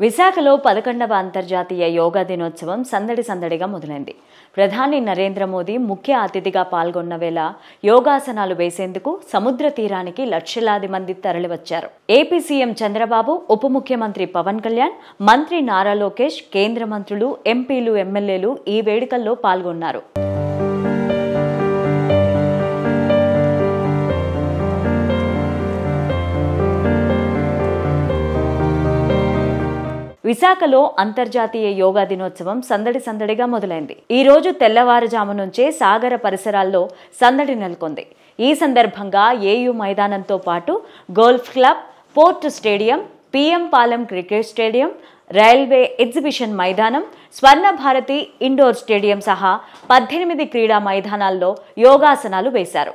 విశాఖలో 11వ అంతర్జాతీయ యోగా దినోత్సవం సందడిగా మొదలైంది. ప్రధాని నరేంద్ర మోదీ ముఖ్య అతిథిగా పాల్గొన్న వేళ యోగాసనాలు వేసేందుకు సముద్ర తీరానికి లక్షలాది మంది తరలివచ్చారు. ఏపీ సీఎం చంద్రబాబు, ఉప ముఖ్యమంత్రి పవన్ కళ్యాణ్, మంత్రి నారా లోకేష్, కేంద్ర మంత్రులు, ఎంపీలు, ఎమ్మెల్యేలు ఈ వేడుకల్లో పాల్గొన్నారు. విశాఖలో అంతర్జాతీయ యోగా దినోత్సవం సందడిగా మొదలైంది. ఈ రోజు తెల్లవారుజాము నుంచే సాగర పరిసరాల్లో సందడి నెలకొంది. ఈ సందర్భంగా ఏయూ మైదానంతో పాటు golf club, port stadium, PM Palem cricket stadium, railway exhibition మైదానం, స్వర్ణ భారతి ఇండోర్ స్టేడియం సహా 18 క్రీడా మైదానాల్లో యోగాసనాలు వేశారు.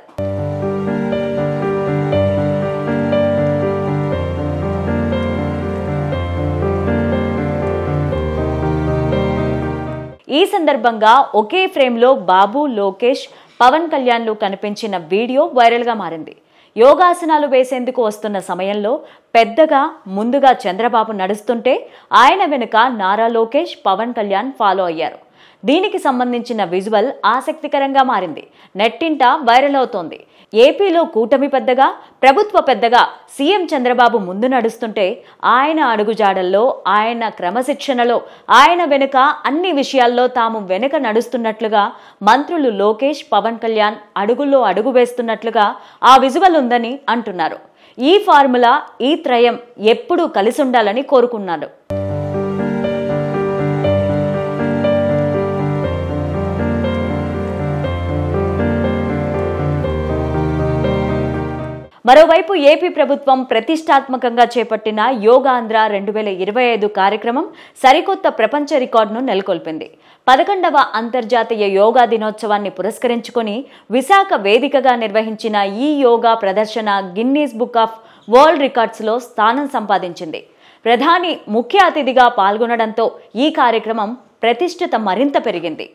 ఈ సందర్భంగా ఒకే ఫ్రేమ్లో బాబు, లోకేష్, పవన్ కళ్యాణ్లు కనిపించిన వీడియో వైరల్గా మారింది. యోగాసనాలు వేసేందుకు వస్తున్న సమయంలో పెద్దగా ముందుగా చంద్రబాబు నడుస్తుంటే ఆయన వెనుక నారా లోకేష్, పవన్ కళ్యాణ్ ఫాలో అయ్యారు. దీనికి సంబంధించిన విజువల్ ఆసక్తికరంగా మారింది. నెట్టింట వైరల్ అవుతోంది. ఏపీలో కూటమి పెద్దగా, ప్రభుత్వ పెద్దగా సీఎం చంద్రబాబు ముందు నడుస్తుంటే ఆయన అడుగుజాడల్లో, ఆయన క్రమశిక్షణలో, ఆయన వెనుక అన్ని విషయాల్లో తాము వెనుక నడుస్తున్నట్లుగా మంత్రులు లోకేష్, పవన్ కళ్యాణ్ అడుగుల్లో అడుగు వేస్తున్నట్లుగా ఆ విజువల్ ఉందని అంటున్నారు. ఈ ఫార్ములా, ఈ త్రయం ఎప్పుడూ కలిసుండాలని కోరుకున్నారు. మరోవైపు ఏపీ ప్రభుత్వం ప్రతిష్టాత్మకంగా చేపట్టిన యోగాంధ్ర 2025 కార్యక్రమం సరికొత్త ప్రపంచ రికార్డును నెలకొల్పింది. 11వ అంతర్జాతీయ యోగా దినోత్సవాన్ని పురస్కరించుకొని విశాఖ వేదికగా నిర్వహించిన ఈ యోగా ప్రదర్శన గిన్నీస్ బుక్ ఆఫ్ వరల్డ్ రికార్డ్స్లో స్థానం సంపాదించింది. ప్రధాని ముఖ్య అతిథిగా పాల్గొనడంతో ఈ కార్యక్రమం ప్రతిష్ఠత మరింత పెరిగింది.